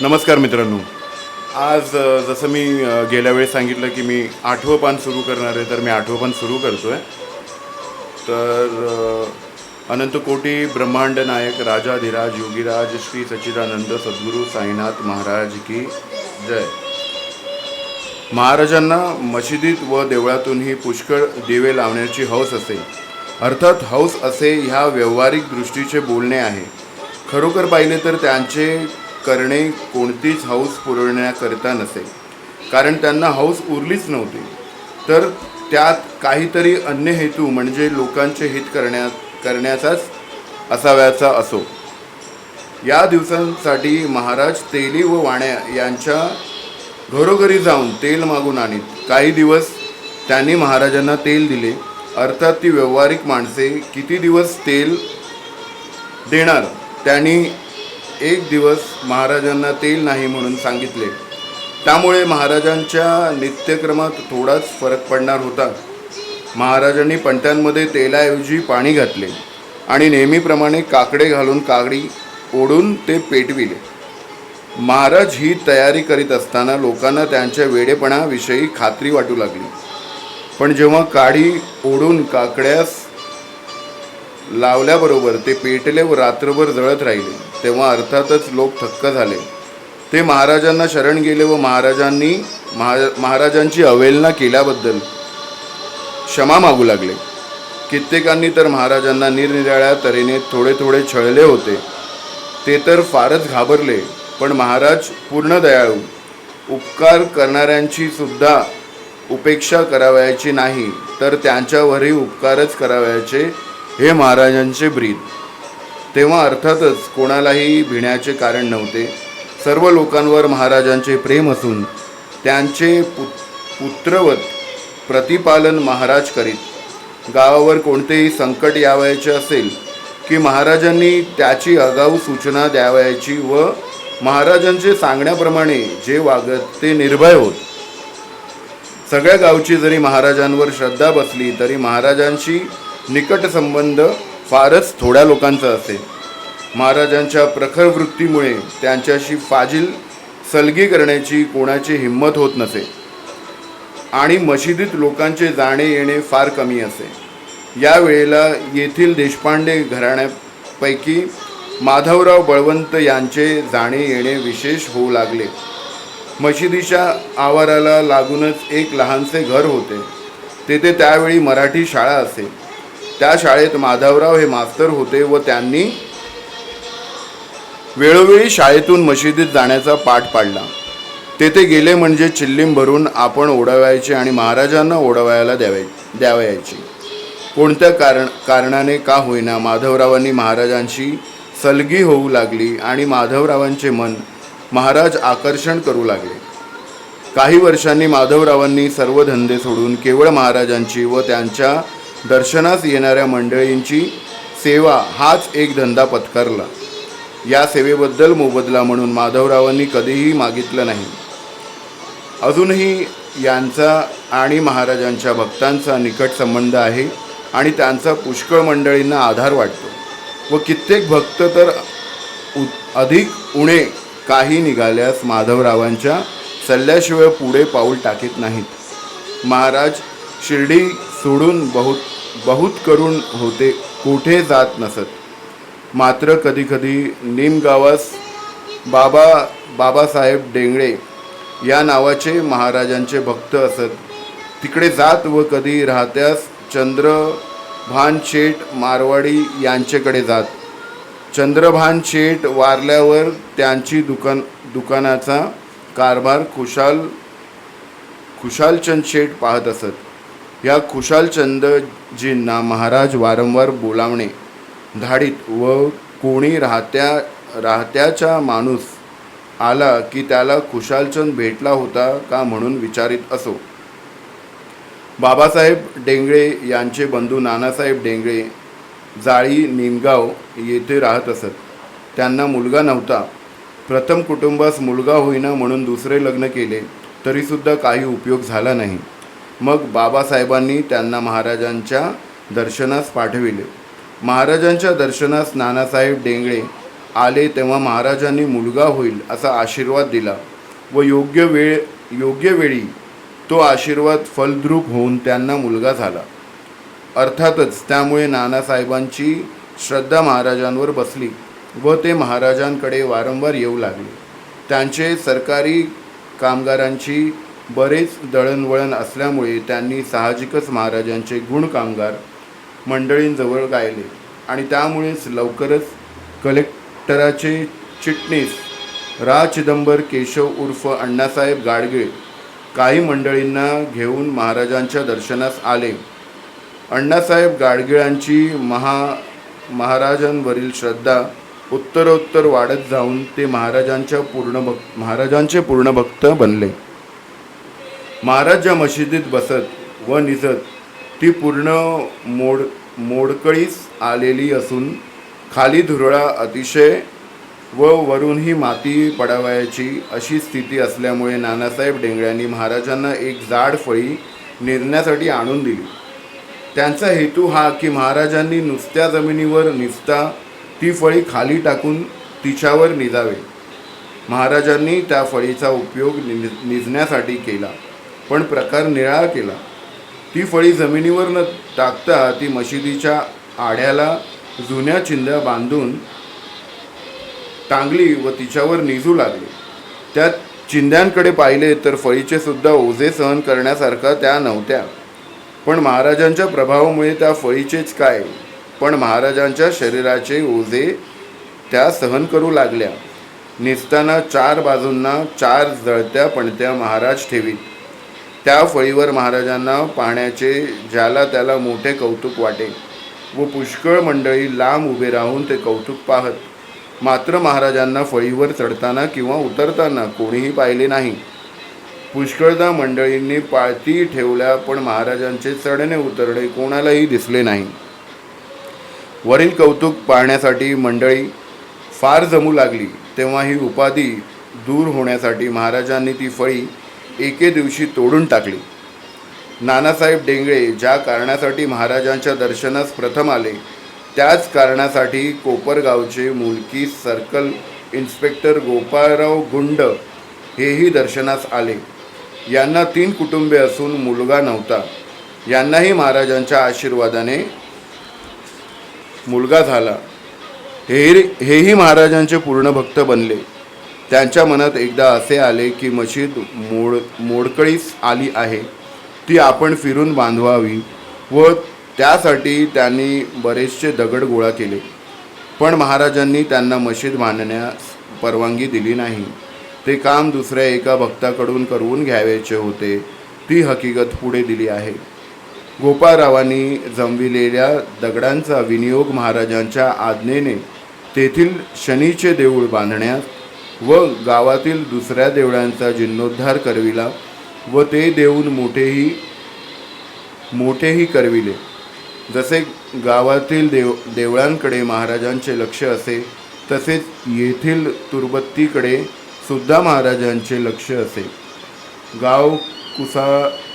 नमस्कार मित्रांनो. आज जसं मी गेल्या वेळेस सांगितलं की मी 8वं पान सुरू करणार आहे, तर मी 8वं पान सुरू करतो आहे. तर अनंत कोटी ब्रह्मांड नायक राजाधिराज योगीराज श्री सच्चिदानंद सद्गुरू साईनाथ महाराज की जय. महाराजांना मशिदीत व देवळातूनही पुष्कळ दिवे लावण्याची हौस असे. अर्थात हौस असे ह्या व्यावहारिक दृष्टीचे बोलणे आहे. खरोखर पाहिले तर त्यांचे करणे कोणतीच हौस पुरवण्याकरिता नसे, कारण त्यांना हौस उरलीच नव्हती. तर त्यात काहीतरी अन्य हेतू म्हणजे लोकांचे हित करण्याचाच असाव्याचा असो. या दिवसांसाठी महाराज तेली व वाण्या यांच्या घरोघरी जाऊन तेल मागून आणीत. काही दिवस त्यांनी महाराजांना तेल दिले. अर्थात ती व्यावहारिक माणसे किती दिवस तेल देणार. त्यांनी एक दिवस महाराजांना तेल नाही म्हणून सांगितले. त्यामुळे महाराजांच्या नित्यक्रमात थोडाच फरक पडणार होता. महाराजांनी पणत्यांमध्ये तेलाऐवजी पाणी घातले आणि नेहमीप्रमाणे काकडे घालून काडी ओढून ते पेटविले. महाराज ही तयारी करीत असताना लोकांना त्यांच्या वेडेपणाविषयी खात्री वाटू लागली. पण जेव्हा काडी ओढून काकड्यास लावल्याबरोबर ते पेटले व रात्रभर जळत राहिले, तेव्हा अर्थातच लोक थक्क झाले. ते महाराजांना शरण गेले व महाराजांची अवहेलना केल्याबद्दल क्षमा मागू लागले. कित्येकांनी तर महाराजांना निरनिराळ्या तऱ्हेने थोडे थोडे छळले होते. ते तर फारच घाबरले. पण महाराज पूर्ण दयाळू, उपकार करणाऱ्यांची सुद्धा उपेक्षा करावयाची नाही, तर त्यांच्यावरही उपकारच करावयाचे हे महाराजांचे ब्रीद. तेव्हा अर्थातच कोणालाही भिण्याचे कारण नव्हते. सर्व लोकांवर महाराजांचे प्रेम असून त्यांचे पुत्रवत प्रतिपालन महाराज करीत. गावावर कोणतेही संकट यावयाचे असेल की महाराजांनी त्याची आगाऊ सूचना द्यावयाची व महाराजांचे सांगण्याप्रमाणे जे वागत ते निर्भय होत. सगळ्या गावची जरी महाराजांवर श्रद्धा बसली तरी महाराजांशी निकट संबंध फारच थोड्या लोकांचा असे. महाराजांच्या प्रखर वृत्तीमुळे त्यांच्याशी फाजील सलगी करण्याची कोणाची हिंमत होत नसे आणि मशिदीत लोकांचे जाणे येणे फार कमी असे. या वेळेला येथील देशपांडे घराण्यापैकी माधवराव बळवंत यांचे जाणे येणे विशेष होऊ लागले. मशिदीच्या आवाराला लागूनच एक लहानसे घर होते. तेथे त्यावेळी मराठी शाळा असे. त्या शाळेत माधवराव हे मास्तर होते व त्यांनी वेळोवेळी शाळेतून मशिदीत जाण्याचा पाठ पाडला. तेथे गेले म्हणजे चिल्लीम भरून आपण ओढवायचे आणि महाराजांना ओढवायला द्यावयाची. कोणत्या कारणाने का होईना माधवरावांनी महाराजांशी सलगी होऊ लागली आणि माधवरावांचे मन महाराज आकर्षण करू लागले. काही वर्षांनी माधवरावांनी सर्व धंदे सोडून केवळ महाराजांची व त्यांच्या दर्शनास येणाऱ्या मंडळींची सेवा हाच एक धंदा पत्करला. या सेवेबद्दल मोबदला म्हणून माधवरावांनी कधीही मागितलं नाही. अजूनही यांचा आणि महाराजांच्या भक्तांचा निकट संबंध आहे आणि त्यांचा पुष्कळ मंडळींना आधार वाटतो व कित्येक भक्त तर अधिक उणे काही निघाल्यास माधवरावांच्या सल्ल्याशिवाय पुढे पाऊल टाकीत नाहीत. महाराज शिर्डी सोडून बहुत करून होते कोठे जात नसत. मात्र कधीकधी निमगावास बाबासाहेब डेंगळे या नावाचे महाराजांचे भक्त असत. तिकडे जात व कधी राहत्यास चंद्रभान शेठ मारवाडी यांच्याकडे जात. चंद्रभान शेठ वारल्यावर त्यांची दुकानाचा कारभार खुशालचंद शेठ पाहत असत. या खुशालचंदजींना महाराज वारंवार बोलावणे धाडीत व कोणी राहत्याचा माणूस आला की त्याला खुशालचंद भेटला होता का म्हणून विचारित असो. बाबासाहेब डेंगळे यांचे बंधू नानासाहेब डेंगळे जाळी निमगाव येथे राहत असत. त्यांना मुलगा नव्हता. प्रथम कुटुंबास मुलगा होईना म्हणून दुसरे लग्न केले तरीसुद्धा काही उपयोग झाला नाही. मग बाबासाहेबांनी त्यांना महाराजांच्या दर्शनास पाठविले. महाराजांच्या दर्शनास नानासाहेब डेंगळे आले तेव्हा महाराजांनी मुलगा होईल असा आशीर्वाद दिला व योग्य वेळी तो आशीर्वाद फलद्रूप होऊन त्यांना मुलगा झाला. अर्थातच त्यामुळे नानासाहेबांची श्रद्धा महाराजांवर बसली व ते महाराजांकडे वारंवार येऊ लागले. त्यांचे सरकारी कामगारांची बरेच दळणवळण असल्यामुळे त्यांनी साहजिकच महाराजांचे गुण कामगार मंडळींजवळ गायले आणि त्यामुळेच लवकरच कलेक्टराचे चिटणीस रा चिदंबर केशव उर्फ अण्णासाहेब गाडगीळ काही मंडळींना घेऊन महाराजांच्या दर्शनास आले. अण्णासाहेब गाडगिळांची महाराजांवरील श्रद्धा उत्तरोत्तर वाढत जाऊन ते महाराजांचे पूर्ण भक्त बनले. महाराज ज्या मशिदीत बसत व निजत ती पूर्ण मोडकळीस आलेली असून खाली धुरळा अतिशय व वरूनही माती पडावयाची अशी स्थिती असल्यामुळे नानासाहेब डेंगळ्यांनी महाराजांना एक जाड फळी निजण्यासाठी आणून दिली. त्यांचा हेतू हा की महाराजांनी नुसत्या जमिनीवर निजता ती फळी खाली टाकून तिच्यावर निजावे. महाराजांनी त्या फळीचा उपयोग निजण्यासाठी केला, पण प्रकार निराळा केला. ती फळी जमिनीवर न टाकता ती मशिदीच्या आड्याला जुन्या चिंध्या बांधून टांगली व तिच्यावर निजू लागले. त्या चिंध्यांकडे पाहिले तर फळीचे सुद्धा ओझे सहन करण्यासारखा त्या नव्हत्या. पण महाराजांच्या प्रभावामुळे त्या फळीचेच काय, पण महाराजांच्या शरीराचे ओझे त्या सहन करू लागल्या. निजताना 4 बाजूंना 4 जळत्या पणत्या महाराज ठेवीत. त्या फळीवर महाराजांना पाहण्याचे ज्याला त्याला मोठे कौतुक वाटे व पुष्कळ मंडळी लांब उभे राहून ते कौतुक पाहत. मात्र महाराजांना फळीवर चढताना किंवा उतरताना कोणीही पाहिले नाही. पुष्कळदा मंडळींनी पाळती ठेवल्या, पण महाराजांचे चढणे उतरणे कोणालाही दिसले नाही. वरील कौतुक पाहण्यासाठी मंडळी फार जमू लागली. तेव्हा ही उपाधी दूर होण्यासाठी महाराजांनी ती फळी एके दिवशी तोडून टाकली. नानासाहेब डेंगळे ज्या कारणासाठी महाराजांच्या दर्शनास प्रथम आले, त्याच कारणासाठी कोपरगावचे मुलकी सर्कल इन्स्पेक्टर गोपाळराव गुंड हेही दर्शनास आले. यांना 3 कुटुंबे असून मुलगा नव्हता. यांनाही महाराजांच्या आशीर्वादाने मुलगा झाला. हेही महाराजांचे पूर्ण भक्त बनले. त्यांच्या मनात एकदा असे आले की मशीद मोडकळीस आली आहे, ती आपण फिरून बांधवावी व त्यासाठी त्यांनी बरेचसे दगड गोळा केले. पण महाराजांनी त्यांना मशीद बांधण्यास परवानगी दिली नाही. ते काम दुसऱ्या एका भक्ताकडून करवून घ्यायचे होते. ती हकीकत पुढे दिली आहे. गोपाळरावांनी जमविलेल्या दगडांचा विनियोग महाराजांच्या आज्ञेने तेथील शनीचे देऊळ बांधण्यास व गावातील दुसऱ्या देवळांचा जीर्णोद्धार करविला व ते देऊळ मोठेही करविले. जसे गावातील देवळांकडे महाराजांचे लक्ष असे, तसेच येथील तुरबत्तीकडे सुद्धा महाराजांचे लक्ष असे. गाव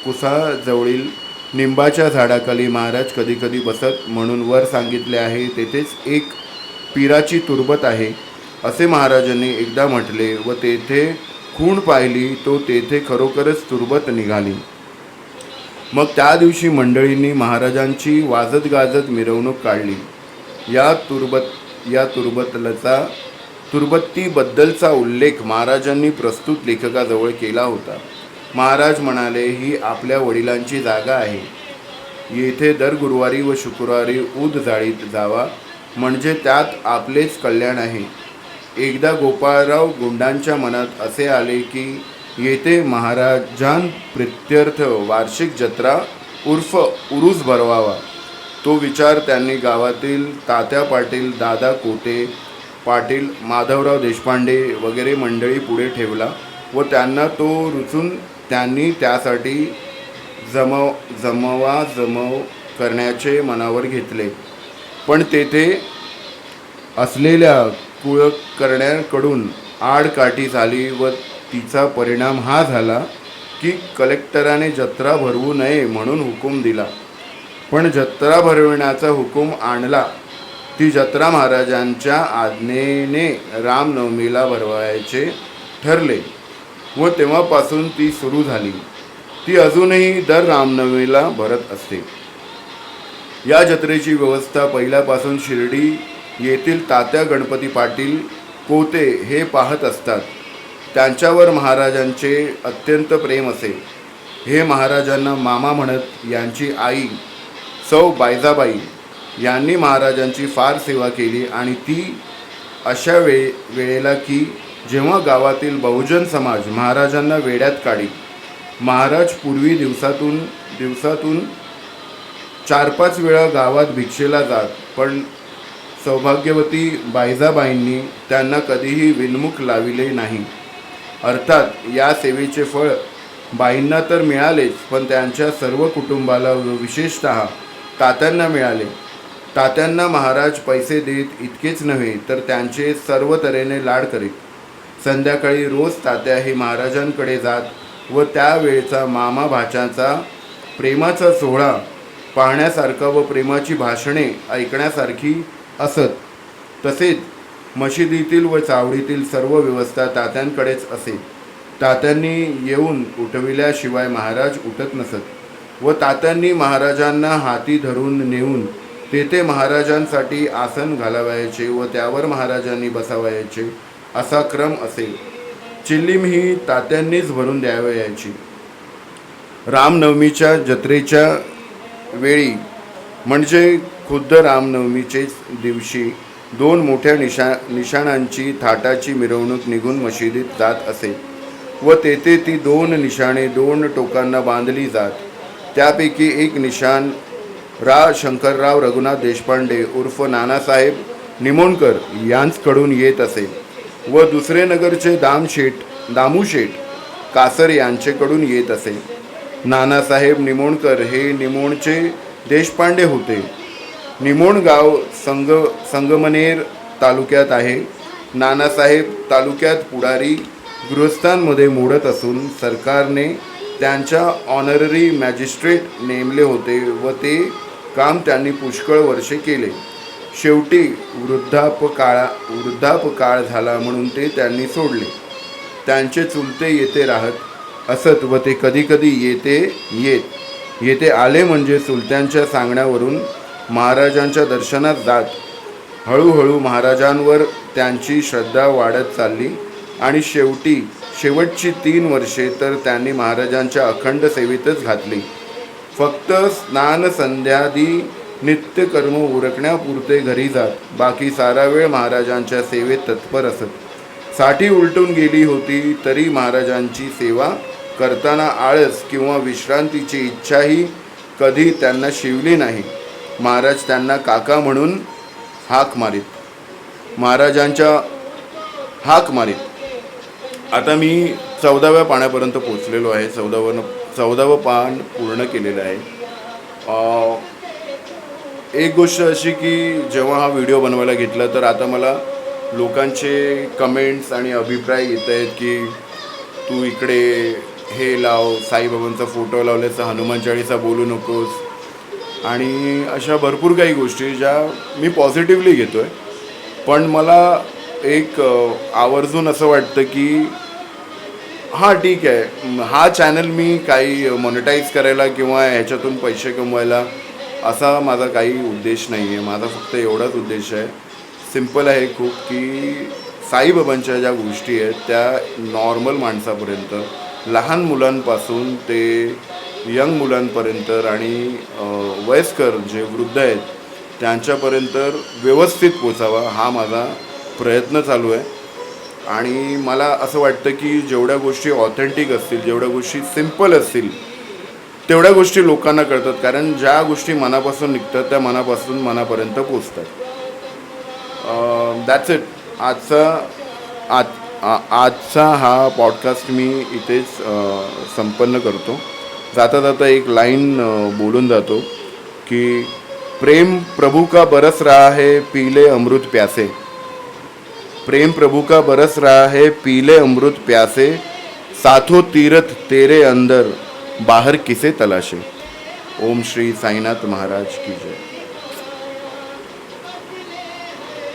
कुसाजवळील निंबाच्या झाडाखाली महाराज कधीकधी बसत म्हणून वर सांगितले आहे. तेथेच एक पीराची तुरबत आहे असे महाराजांनी एकदा म्हटले व तेथे खूण पाहिली तो तेथे खरोखरच तुरबत निघाली. मग त्या दिवशी मंडळींनी महाराजांची वाजत गाजत मिरवणूक काढली. या तुरबत्तीबद्दलचा उल्लेख महाराजांनी प्रस्तुत लेखकाजवळ केला होता. महाराज म्हणाले, ही आपल्या वडिलांची जागा आहे. येथे दर गुरुवारी व शुक्रवारी ऊद जाळीत जावा, म्हणजे त्यात आपलेच कल्याण आहे. एकदा गोपाळराव गुंडांच्या मनात असे आले की येथे महाराजांप्रित्यर्थ वार्षिक जत्रा उर्फ उरूस भरवावा. तो विचार त्यांनी गावातील तात्या पाटील, दादा कोटे पाटील, माधवराव देशपांडे वगैरे मंडळी पुढे ठेवला व त्यांना तो रुचून त्यांनी त्यासाठी जमव करण्याचे मनावर घेतले. पण तेथे असलेल्या कुळकर्ण्यांकडून आडकाठी झाली व तिचा परिणाम हा झाला की कलेक्टराने जत्रा भरवू नये म्हणून हुकूम दिला. पण जत्रा भरविण्याचा हुकूम आणला ती जत्रा महाराजांच्या आज्ञेने रामनवमीला भरवायचे ठरले व तेव्हापासून ती सुरू झाली. ती अजूनही दर रामनवमीला भरत असते. या जत्रेची व्यवस्था पहिल्यापासून शिर्डी येथील तात्या गणपती पाटील पोते हे पाहत असतात. त्यांच्यावर महाराजांचे अत्यंत प्रेम असे. हे महाराजांना मामा म्हणत. यांची आई सौ बायजाबाई यांनी महाराजांची फार सेवा केली आणि ती अशा वेळेला की जेव्हा गावातील बहुजन समाज महाराजांना वेड्यात काढी. महाराज पूर्वी दिवसातून 4-5 वेळा गावात भिक्षेला जात, पण सौभाग्यवती बायजाबाईंनी त्यांना कधीही विनमुख लाविले नाही. अर्थात या सेवेचे फळ बाईंना तर मिळालेच, पण त्यांच्या सर्व कुटुंबाला व विशेषतः तात्यांना मिळाले. तात्यांना महाराज पैसे देत इतकेच नव्हे तर त्यांचे सर्व तऱ्हेने लाड करीत. संध्याकाळी रोज तात्या हे महाराजांकडे जात व त्यावेळचा मामा भाच्याचा प्रेमाचा सोहळा पाहण्यासारखा व प्रेमाची भाषणे ऐकण्यासारखी असत. तसेच मशिदीतील व चावडीतील सर्व व्यवस्था तात्यांकडेच असे. तात्यांनी येऊन उठविल्याशिवाय महाराज उठत नसत व तात्यांनी महाराजांना हाती धरून नेऊन तेथे महाराजांसाठी आसन घालावायचे व त्यावर महाराजांनी बसावायचे असा क्रम असे. चिल्लीम ही तात्यांनीच भरून द्यावयाची. रामनवमीच्या जत्रेच्या वेळी म्हणजे खुद्द रामनवमीचेच दिवशी 2 मोठ्या निशाणांची थाटाची मिरवणूक निघून मशिदीत जात असे व तेथे ती 2 निशाणे 2 टोकांना बांधली जात. त्यापैकी एक निशाण शंकरराव रघुनाथ देशपांडे उर्फ नानासाहेब निमोणकर यांचकडून येत असे व दुसरे नगरचे दामूशेठ कासर यांचेकडून येत असे. नानासाहेब निमोणकर हे निमोणचे देशपांडे होते. निमोण गाव संगमनेर तालुक्यात आहे. नानासाहेब तालुक्यात पुढारी गृहस्थांमध्ये मोडत असून सरकारने त्यांच्या ऑनररी मॅजिस्ट्रेट नेमले होते व ते काम त्यांनी पुष्कळ वर्षे केले. शेवटी वृद्धापकाळ झाला म्हणून ते त्यांनी सोडले. त्यांचे चुलते येथे राहत असत व ते कधीकधी येथे आले म्हणजे चुलत्यांच्या सांगण्यावरून महाराजांच्या दर्शनात जात. हळूहळू महाराजांवर त्यांची श्रद्धा वाढत चालली आणि शेवटची 3 वर्षे तर त्यांनी महाराजांच्या अखंड सेवेतच घातली. फक्त स्नान संध्यादी नित्यकर्म उरकण्यापुरते घरी जात. बाकी सारा वेळ महाराजांच्या सेवेत तत्पर असत. साठी उलटून गेली होती तरी महाराजांची सेवा करताना आळस किंवा विश्रांतीची इच्छाही कधी त्यांना शिवली नाही. महाराज त्यांना काका म्हणून हाक मारीत. आता मी 14व्या पानापर्यंत पोचलेलो आहे. 14वं पान पूर्ण केलेलं आहे. एक गोष्ट अशी की जेव्हा हा व्हिडिओ बनवायला घेतला तर आता मला लोकांचे कमेंट्स आणि अभिप्राय येत आहेत की तू इकडे हे लाव, साईबाबांचा फोटो लावल्याचा हनुमान चाळीसा बोलू नकोस आणि अशा भरपूर काही गोष्टी ज्या मी पॉझिटिव्हली घेतो आहे. पण मला एक आवर्जून असं वाटतं की हां ठीक आहे, हा चॅनल मी काही मॉनिटाईज करायला किंवा ह्याच्यातून पैसे कमवायला असा माझा काही उद्देश नाही आहे. माझा फक्त एवढाच उद्देश आहे, सिम्पल आहे खूप, की साईबाबांच्या ज्या गोष्टी आहेत त्या नॉर्मल माणसापर्यंत, लहान मुलांपासून ते यंग मुलांपर्यंत आणि वयस्कर जे वृद्ध आहेत त्यांच्यापर्यंत व्यवस्थित पोचावा हा माझा प्रयत्न चालू आहे. आणि मला असं वाटतं की जेवढ्या गोष्टी ऑथेंटिक असतील, जेवढ्या गोष्टी सिम्पल असतील तेवढ्या गोष्टी लोकांना कळतात. कारण ज्या गोष्टी मनापासून निघतात त्या मनापासून मनापर्यंत पोचतात. That's it. आजचा हा पॉडकास्ट मी इथेच संपन्न करतो. जाता जाता एक लाईन बोलून जातो की प्रेम प्रभु का बरस रहा है पीले अमृत प्यासे. प्रेम प्रभु का बरस रहा है पीले अमृत प्यासे, साथों तीरथ तेरे अंदर बाहर किसे तलाशे. ओम श्री साईनाथ महाराज की जय.